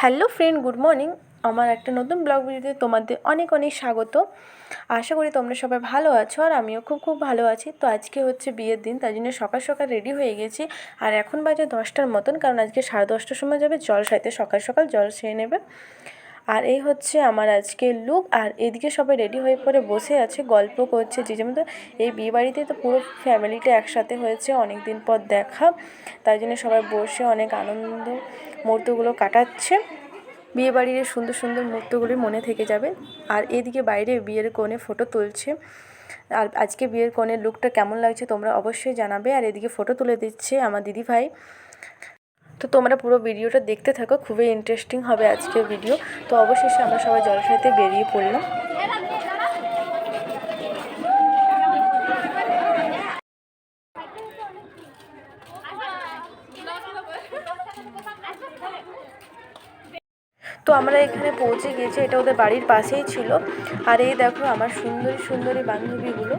Hello friend, good morning. আমার একটা নতুন ব্লগ ভিডিওতে তোমাদের অনেক অনেক স্বাগত। আশা করি তোমরা সবাই ভালো আছো, আর আমিও খুব ভালো আছি। তো আজকে হচ্ছে বিয়ের দিন, তাই জন্য সকাল সকাল রেডি হয়ে গেছি। আর এখন বাজে 10টার মতন, কারণ আজকে 10:30টার সময় যাবে জল সাইতে, সকাল সকাল জল সেরে নেবে। আর এই হচ্ছে আমার আজকে লুক। আর এদিকে সবাই রেডি হয়ে পরে বসে আছে, গল্প করছে যে যেমন। তো এই বিয়েবাড়িতে তো পুরো ফ্যামিলিটা একসাথে হয়েছে, অনেক দিন পর দেখা, তাই জন্য সবাই বসে অনেক আনন্দ মুহূর্তগুলো কাটাচ্ছে। বিয়েবাড়ির সুন্দর সুন্দর মুহূর্তগুলি মনে থেকে যাবে। আর এদিকে বাইরে বিয়ের কোণে ফটো তুলছে। আর আজকে বিয়ের কোণের লুকটা কেমন লাগছে তোমরা অবশ্যই জানাবে। আর এদিকে ফটো তুলে দিচ্ছে আমার দিদিভাই। তো তোমরা পুরো ভিডিওটা দেখতে থাকো, খুবই ইন্টারেস্টিং হবে আজকের ভিডিও। তো অবশেষে আমরা সবাই জলাশয়তে বেরিয়ে পড়লাম। তো আমরা এখানে পৌঁছে গিয়েছি, এটা ওদের বাড়ির পাশেই ছিল। আর এই দেখো আমার সুন্দরী সুন্দরী বান্ধবীগুলো।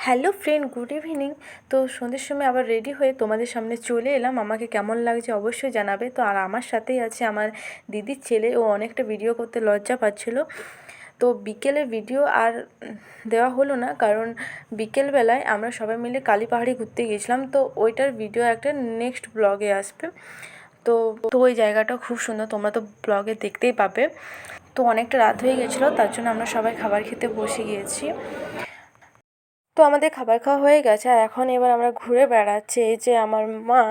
Hello friend, good evening. তো সন্ধ্যের সময় আবার রেডি হয়ে তোমাদের সামনে চলে এলাম। আমাকে কেমন লাগছে অবশ্যই জানাবে। তো আর আমার সাথেই আছে আমার দিদির ছেলে, ও অনেকটা ভিডিও করতে লজ্জা পাচ্ছিল। তো বিকেলে ভিডিও আর দেওয়া হলো না, কারণ বিকেলবেলায় আমরা সবাই মিলে কালী পাহাড়ি ঘুরতে গিয়েছিলাম। তো ওইটার ভিডিও একটা নেক্সট ব্লগে আসবে। তো ওই জায়গাটা খুব সুন্দর, তোমরা তো ব্লগে দেখতেই পাবে। তো অনেকটা রাত হয়ে গেছিলো, তার জন্য আমরা সবাই খাবার খেতে বসে গিয়েছি। তো আমাদের খাবার খাওয়া হয়ে গেছে, আর এখন এবার আমরা ঘুরে বেড়াচ্ছি। এই যে আমার মা।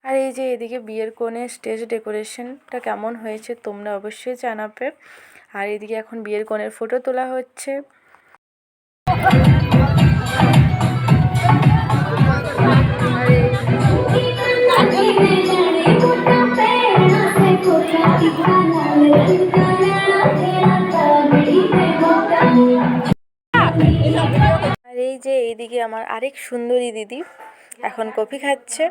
আর এই যে এদিকে বিয়ের কোণে স্টেজ ডেকোরেশনটা কেমন হয়েছে তোমরা অবশ্যই জানাবে। আর এদিকে এখন বিয়ের কোণের ফটো তোলা হচ্ছে। আর এই যে এইদিকে আমার আরেক সুন্দরী দিদি এখন কফি খাচ্ছে।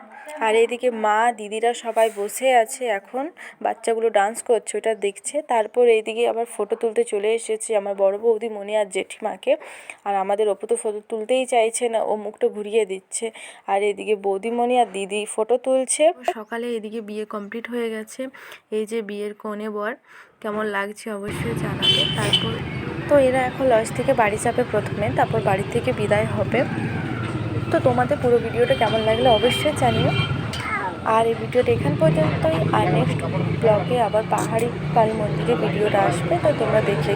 আর এইদিকে মা দিদিরা সবাই বসে আছে, এখন বাচ্চাগুলো ডান্স করছে ওটা দেখছে। তারপর এইদিকে আবার ফটো তুলতে চলে এসেছে আমার বড় বৌদি মনি আর জেঠিমাকে। আর আমাদের অপু তো ফটো তুলতেই চাইছে না, ও মুখটা ঘুরিয়ে দিচ্ছে। আর এদিকে বৌদিমণি আর দিদি ফটো তুলছে। সকালে এদিকে বিয়ে কমপ্লিট হয়ে গেছে। এই যে বিয়ের কোণে বর, কেমন লাগছে অবশ্যই জানাবে। তারপর তো এরা এখন লজ থেকে বাড়ি যাবে প্রথমে, তারপর বাড়ি থেকে বিদায় হবে। তো তোমাদের পুরো ভিডিওটা কেমন লাগলো অবশ্যই জানিও। আর এই ভিডিওটা এখান পর্যন্তই। আর নেক্সট ব্লগে আবার পাহাড়ি কালী মন্দিরের ভিডিওটা আসবে, তো তোমরা দেখে